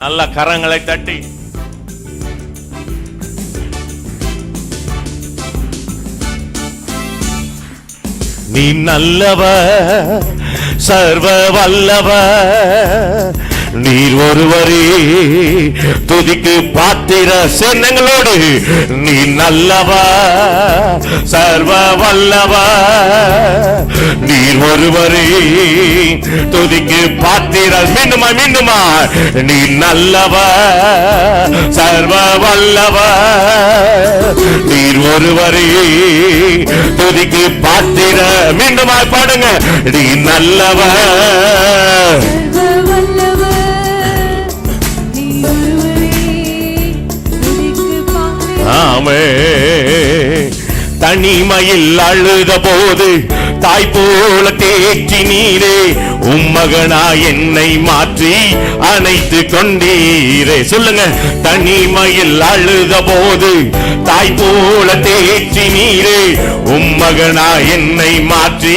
நல்ல கரங்களை தட்டி நீ நல்லவர், சர்வ வல்லவர், நீர் ஒருவரே துதிக்கு பாத்திர. சேனங்களோடு நீ நல்லவர், சர்வ வல்லவர், நீர் ஒருவரே துதிக்கு பாத்திர. மீண்டுமா நீ நல்லவர், சர்வ வல்லவர், நீர் ஒருவரே துதிக்கு பாத்திர. மீண்டுமா பாடுங்க. நீ நல்லவர், ஆமே. தனிமையில் அழுத போது தாய் போல தேற்றி நீரே உம்மகனா என்னை மாற்றி அணைத்து கொண்டீரே. சொல்லுங்க. தனிமையில் அழுத போது தாய் போல தேற்றி நீரே உம்மகனா என்னை மாற்றி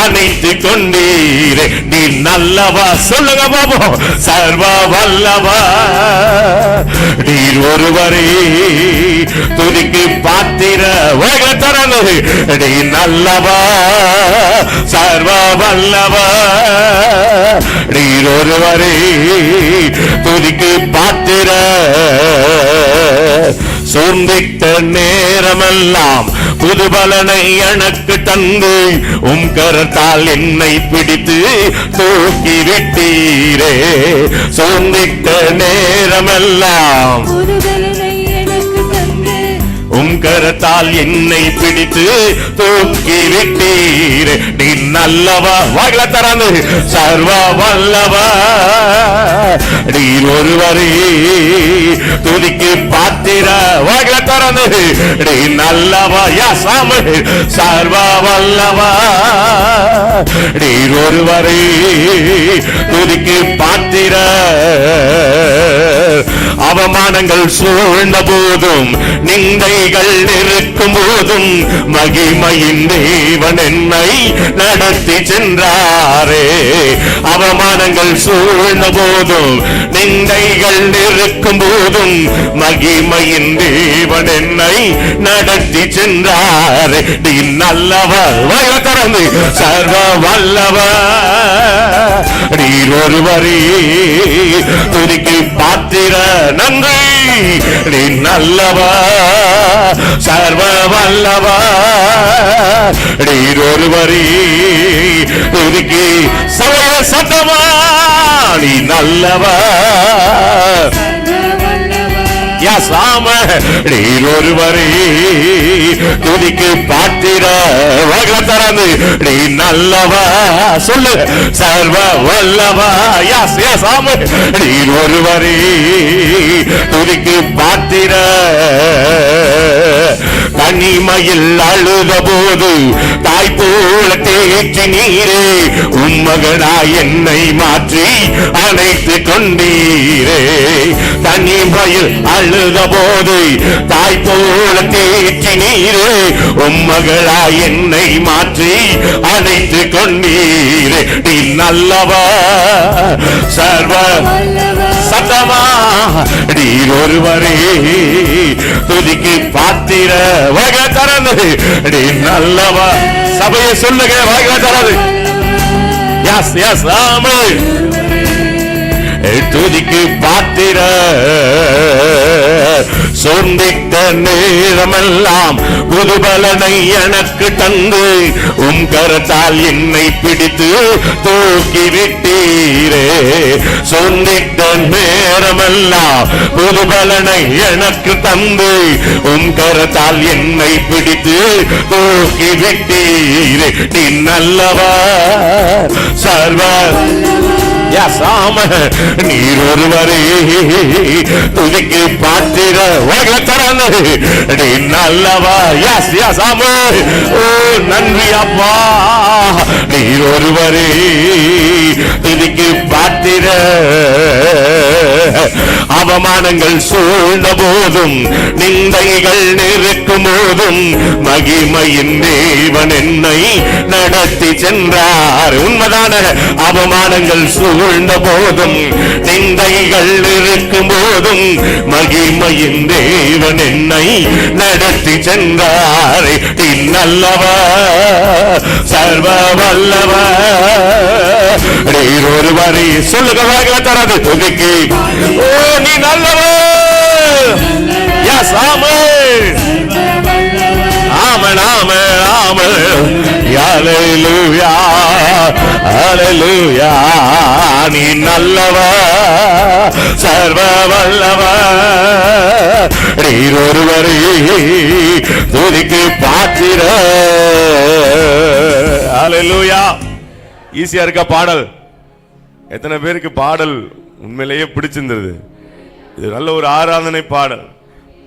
அணைத்து கொண்டீரே. நீ நல்லவா. சொல்லுங்க பாபோம். சர்வ வல்லவா, நீர் ஒருவரே துதிக்கு பாத்திர. தரது நீ நல்லவா, சர்வ வல்லவா, நீர் ஒருவரே துதிக்கு பாத்திர. சோர்ந்திட்ட நேரமெல்லாம் புது பலனை எனக்கு தந்து உம் கரத்தால் என்னை பிடித்து தூக்கி விட்டீரே. சோர்ந்திட்ட நேரமெல்லாம் உம் கரத்தால் என்னை பிடித்து தூக்கி விட்டீரே. நீ நல்லவா. வாயில தராது. சர்வ வல்லவா, நீர் ஒருவரே துதிக்கு பாத்திர. வாயில தராது. நீ நல்லவா. யா சாமி. சர்வ வல்லவா, நீர் ஒருவரே துதிக்கு பாத்திர. அவமானங்கள் சூழ்ந்த போதும் நிந்தைகள் இருக்கும் போதும் மகிமையின் தேவன் என்னை நடத்தி சென்றாரே. அவமானங்கள் சூழ்ந்த போதும் நிந்தைகள் இருக்கும் போதும் மகிமையின் தேவன் என்னை நடத்தி சென்றாரே. நீ நல்லவர். வயல திறந்து. சர்வ வல்லவர், நீர் ஒருவரே துதிக்கு பாத்திர. நன்றி. நீ நல்லவா, சர்வ வல்லவா, நீர் ஒருவரே துதிக்கு சமய சத்தமா. நீ நல்லவா, சாம, நீர் ஒருவரே துதிக்கு பாத்திர. தரந்து. நீ நல்லவா. சொல்லு. சர்வ வல்லவா, சாம, நீர் ஒருவரே துதிக்கு பாத்திர. தனிமையில் அழுத போது தாய் போல தேற்றி நீரே உம்மகனா என்னை மாற்றி அணைத்து கொண்டீரே. தனிமையில் அழுத போது தாய் போல தேற்றி நீரே உம்மகளா என்னை மாற்றி அணைத்து கொண்டீரே. நீ நல்லவா, சர்வ சத்தமா, நீர் ஒருவரே துதிக்கு பாத்திர. வகை தரது. நீ நல்லவா. சபையை சொல்லுங்க. வகை தரது. துதிக்கு பாத்திர. சொந்தித்த நேரமெல்லாம் புது பலனை எனக்கு தந்து உம் கரத்தால் என்னை பிடித்து தூக்கி விட்டீரே. சொந்தித்த நேரமெல்லாம் புது பலனை எனக்கு தந்து உம் கரத்தால் என்னை பிடித்து தூக்கி விட்டீரே. நீ நல்லவா, சர்வ சாம, நீர் ஒருவரே துதிக்கு பாத்திர. தரது. நீ நல்லவா. சாம. ஓ நன்றி அப்பா. நீர் ஒருவரே துதிக்கு பாத்திர. அவ அவமானங்கள் சூழ்ந்த போதும், நிந்தைகள் நெருக்கும் போதும், மகிமையின் தேவன் என்னை நடத்தி சென்றார். உண்மைதான? அவமானங்கள் சூழ்ந்த போதும், நிந்தைகள் இருக்கும் போதும், மகிமையின் தேவன் என்னை நடத்தி சென்றார். நல்லவர், சர்வ வல்லவர், நீர் ஒருவரை சொல்லுங்க தராது துதிக்கு. ஓ நீ நல்லவர். எஸ் ஆமென் ஆமென் ஆமென் ஆமென். ஹல்லேலூயா ஹல்லேலூயா. நீ நல்லவர், சர்வ வல்லவர், நீர் ஒருவரை துதிக்கு பாத்திர. ஹல்லேலூயா. ஈஸியா இருக்கா பாடல்? எத்தனை பேருக்கு பாடல் உண்மையிலேயே பிடிச்சிருந்தது? இது நல்ல ஒரு ஆராதனை பாடல்.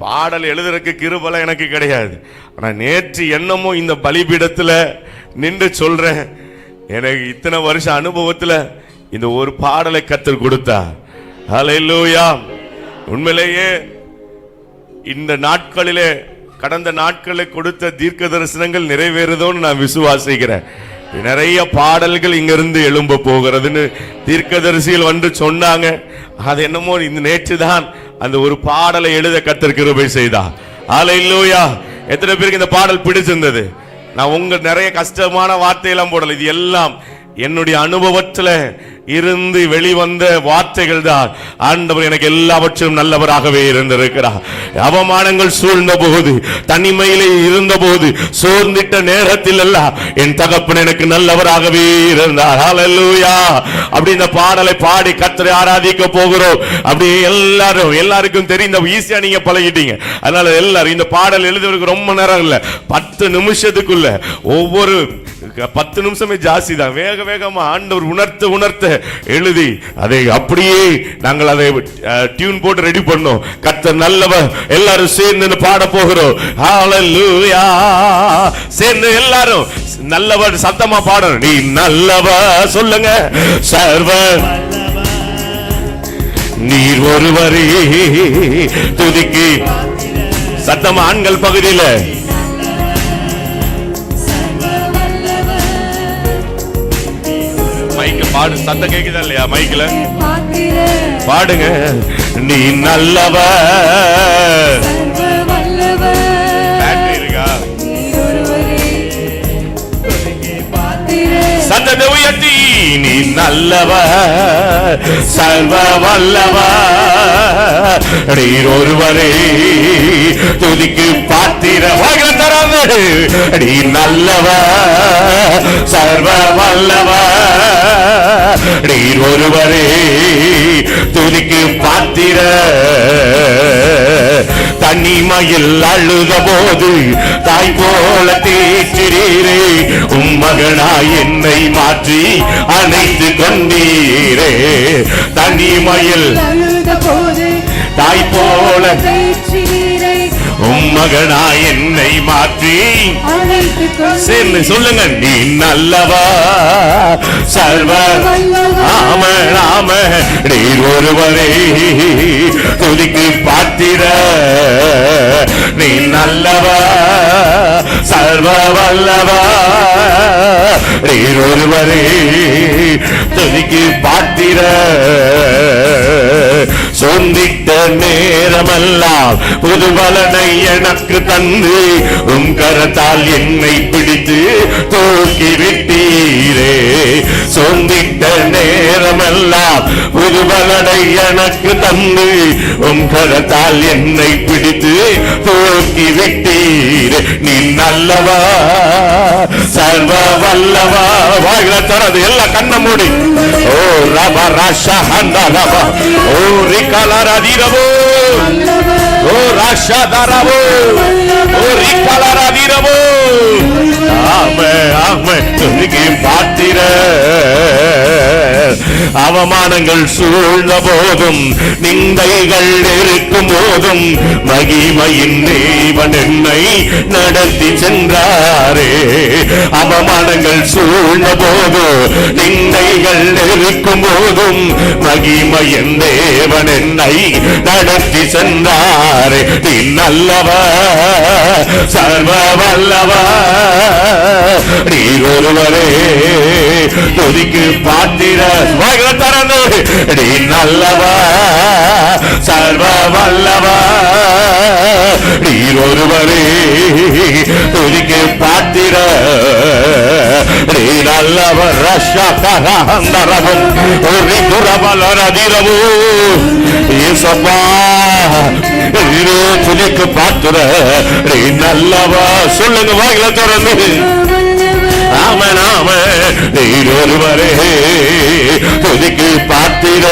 பாடல் எழுதுறதுக்கு கிருபை எனக்கு கிடையாது. ஆனா நேற்று என்னமோ இந்த பலிபீடத்துல நின்று சொல்றேன், எனக்கு இத்தனை வருஷ அனுபவத்துல இந்த ஒரு பாடலை கர்த்தர் கொடுத்தா. ஹல்லேலூயா. உண்மையிலேயே இந்த நாட்களிலே, கடந்த நாட்களில் கொடுத்த தீர்க்க தரிசனங்கள் நிறைவேறுதோன்னு நான் விசுவாசிக்கிறேன். நிறைய பாடல்கள் இங்கிருந்து எழும்ப போகிறதுன்னு தீர்க்கதரிசிகள் வந்து சொன்னாங்க. அது என்னமோ இந்த நேற்று தான் அந்த ஒரு பாடலை எழுத கர்த்தர் கிருபை செய்தார். ஹல்லேலூயா. எத்தனை பேருக்கு இந்த பாடல் பிடிச்சிருந்தது? நான் உங்க நிறைய கஷ்டமான வார்த்தையெல்லாம் போடல, இது எல்லாம் என்னுடைய அனுபவத்தில் இருந்து வெளிவந்த வார்த்தைகள் தான். ஆண்டவர் எனக்கு எல்லாவற்றும் நல்லவராகவே இருந்திருக்கிறார். அவமானங்கள் சூழ்ந்த போது, தனிமையிலே இருந்த போது, சோர்ந்திட்ட நேரத்தில் எல்லாம் என் தகப்பன் எனக்கு நல்லவராகவே இருந்தார். ஹல்லேலூயா. அப்படி இந்த பாடலை பாடி கர்த்தரை ஆராதிக்க போகிறோம். அப்படி எல்லாருக்கும் தெரிந்த ஈஸியா நீங்க பழகிட்டீங்க. அதனால எல்லாரும் இந்த பாடல் எழுதுவதற்கு ரொம்ப நேரம் இல்ல, 10 நிமிஷத்துக்குள்ள, ஒவ்வொரு 10 நிமிஷமே ஜாஸ்தி தான், வேக வேகமா ஆண்டவர் உணர்த்த எழுதி அதை அப்படியே நாங்கள் அதை டியூன் போட்டு ரெடி பண்ணோம். கர்த்தர் நல்லவர். எல்லாரும் சேர்ந்து பாட போகிறோம். ஹல்லேலூயா. சேர்ந்து எல்லாரும் நல்லவர் சத்தமா பாடணும். நீ நல்லவர் சொல்லுங்க. சர்வ நீர் ஒருவரே துதிக்கு. சத்தமா ஆண்கள் பகுதியில பாடு. சத்தம் கேக்குதா இல்லையா? மைக்ல பாடுங்க. நீ நல்லவர். பேட்டரி இருக்கா? சத்தத்தை உயர்த்தி. நீ நல்லவர், சர்வ வல்லவர், நீர் ஒருவரே துதிக்கு பாத்திர. நீ நல்லவர், சர்வ வல்லவர், நீர் ஒருவரே துதிக்கு பாத்திர. தனிமையில் அழுத போது தாய் போல தேற்றிரீரே, உம்மகனாய் என்னை மாற்றி அணைத்து கொண்டீரே. தனிமையில் அழுத போது தாய் போல உம்மகனாய் என்னை மாற்றி சேர்ந்து சொல்லுங்க. நீ நல்லவா, சர்வ ஆம நீர் ஒருவரே துதிக்கு பாத்திர. நீ நல்லவா, சர்வ வல்லவா, நீர் ஒருவரே துதிக்கு பாத்திர. சொந்திட்ட நேரமெல்லாம் புது பலனை எனக்கு தந்து உம் கரத்தால் என்னை பிடித்து தூக்கி விட்டீரே. சொந்திட்ட நேரமெல்லாம் புது பலனை எனக்கு தந்து உம் கரத்தால் என்னை பிடித்து தூக்கி விட்டீரே. நீ நல்லவா, சர்வ வல்லவா. வாயில தரது எல்லாம் கண்ண மூடி. ஓ ரபா ராஷா ஹந்தா ரபா. ஓ ரிகலரதிரவோ. ஓ ராஷா தரவோ. ஓ ஒரு கலராதீரவோ ஆமே ஆமே துதிக்கு பாத்திர அவமானங்கள் சூழ்ந்த போதும் நிந்தைகள் இருக்கும் போதும் மகிமையின் தேவன் என்னை நடத்தி சென்றாரே. அவமானங்கள் சூழ்ந்த போது நிந்தைகள் இருக்கும் போதும் மகிமையின் தேவன் என்னை நடத்தி சென்றாரே. நீ நல்லவர் சர்வ வல்லவர் நீ ஒருவரே துதிக்கு பாத்திர தரந்து நீ நல்லவர் சர்வ வல்லவர் நீ ஒருவரே துதிக்கு பாத்திர நீ நல்லவர் ரஷகரந்தரவும் ஒரு துரபலரதிரவு இயேசுவா நீரே துதிக்கு பாத்திர நீ நல்லவர் சொல்லுங்க வாயில திறந்து ஆமன் ஆமன் நீர் ஒருவரே துதிக்கு பாத்திர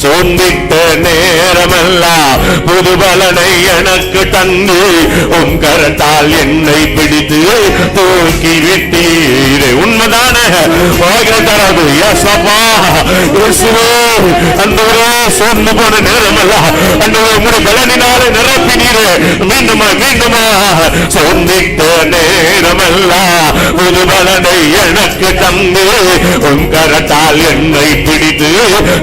சொந்திட்ட நேரமெல்லாம் புது பலனை எனக்கு தந்து உன் கரத்தால் என்னை பிடித்து தூக்கி விட்டீரே. உண்மைதான தரது யசப்பா இயேசுவே அந்தவரே சொந்த போன நேரமெல்லாம் அந்தவரை முடி பலனினாலே நிரப்பினீரே. மீண்டுமா மீண்டுமா சொந்திட்ட நேரமெல்லாம் புது பலனை எனக்கு தந்து உன் கரத்தால் என்னை பிடித்து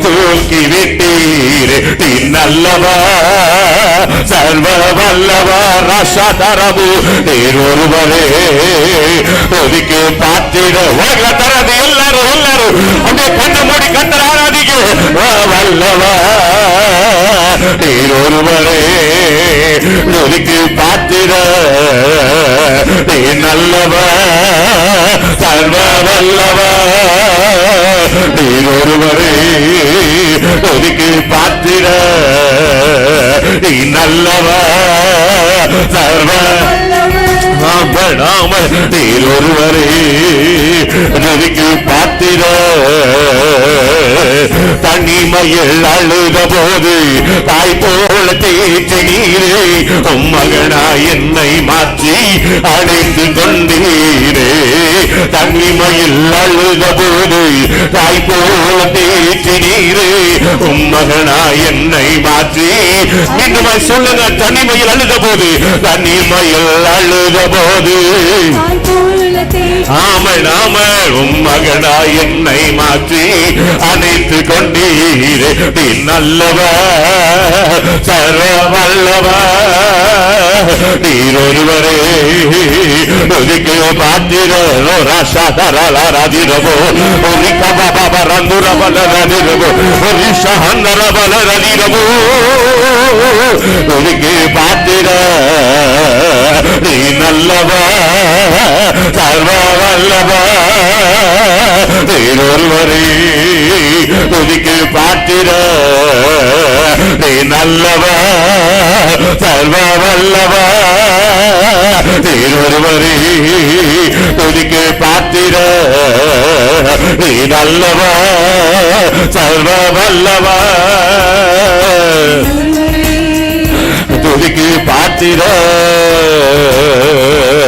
தூக்கி விட்டீரே. நீ நல்லவர் சர்வ வல்லவர் ரஷதரபு நீர் ஒருவரே ஒதுக்கி பாத்திர உலக தரது எல்லாரும் எல்லாரும் அப்படியே கண்ணு மூடி கத்தர் ஆராதிக்க வல்லவர் நீர் ஒருவரே ஒதுக்கி பாத்திர நீ நல்லவர் சர்வ வல்லவர் நீர் ஒருவரே ஒதுக்கி பாத்திர நீ நல்லவர் சர்வ நீர் ஒருவரே ஒதுக்கி பாத்திர தனிமையில் அழுத போது தாய் போல தேய்ச்சி நீரே உம் மகனா என்னை மாற்றி அழைத்து கொண்டீரே. தனிமையில் அழுத போது தாய் போல தேய்ச்சி நீரே உம் மகனா என்னை மாற்றி மீண்டும் சொல்லுங்க தனிமையில் அழுத போது தனிமையில் அழுத போது ஆமன் ஆமன் உம் மகனா என்னை மாற்றி அணைத்து கொண்டீரே. நீ நல்லவர் சர்வ வல்லவர் நீர் ஒருவரே ஒதுக்கி பாத்திர ராசாதரதிரவோ ஒரு கபபரந்துர பலரதிரவோ ஒரு சஹந்தர பலரதிரவோ ஒதுக்கி பாத்திர நீ நல்லவர் சர்வ வல்லவர் நீர் ஒருவரே ஒதுக்கி பாத்திர நீ நல்லவர் சர்வ வல்லவர் நீர் ஒருவரே ஒதுக்கி பாத்திர நீ நல்லவர் சர்வ வல்லவர் துதிக்கு பாத்திர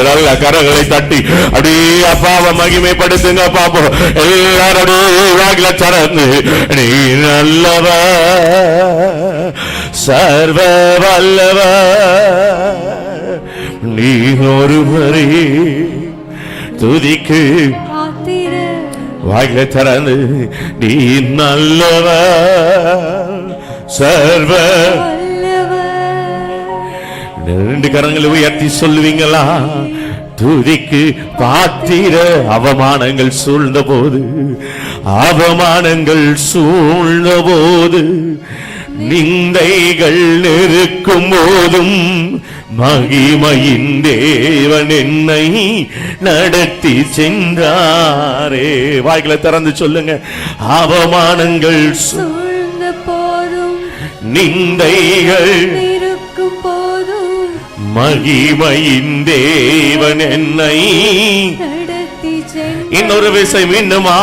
நல்ல கரங்களை தட்டி அப்படியே அப்பாவை மகிமைப்படுத்துங்க பாப்போம். எல்லாரும் வாயில திறந்து நீ நல்லவர் சர்வ வல்லவர் நீ ஒருவரே துதிக்கு வாயில திறந்து நீ நல்லவர் சர்வ ரெண்டு கரங்களை உயர்த்தி சொல்லுவீங்களா? துதிக்கு பாத்திர அவமானங்கள் சூழ்ந்த போது அவமானங்கள் சூழ்ந்த போது நிந்தைகள் இருக்கும் போதும் மகிமையின் தேவன் என்னை நடத்தி சென்றாரே. வாய்களை திறந்து சொல்லுங்க. அவமானங்கள் சூழ்ந்த போதும் நிந்தைகள் இருக்கும் போதும் மகிமையின் தேவன் என்னை நடத்தி சென்றாரே. இன்னொரு விஷயம் இன்னுமா,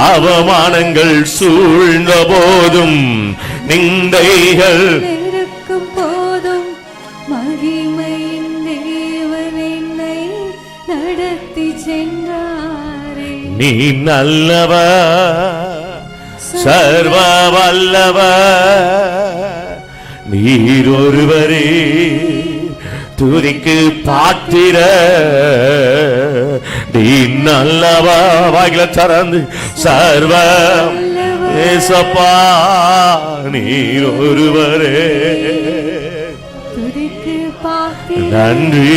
அவமானங்கள் சூழ்ந்த போதும் நிந்தைகள் இருக்கும் போதும் நீ நல்லவர், சர்வ வல்லவர், நீர் ஒருவரே துதிக்கு பாத்திர. நீ நல்லவா, வாயில திறந்து சர்வ ஏசப்பா நீர் ஒருவரே துதிக்கு பாத்திர. நன்றி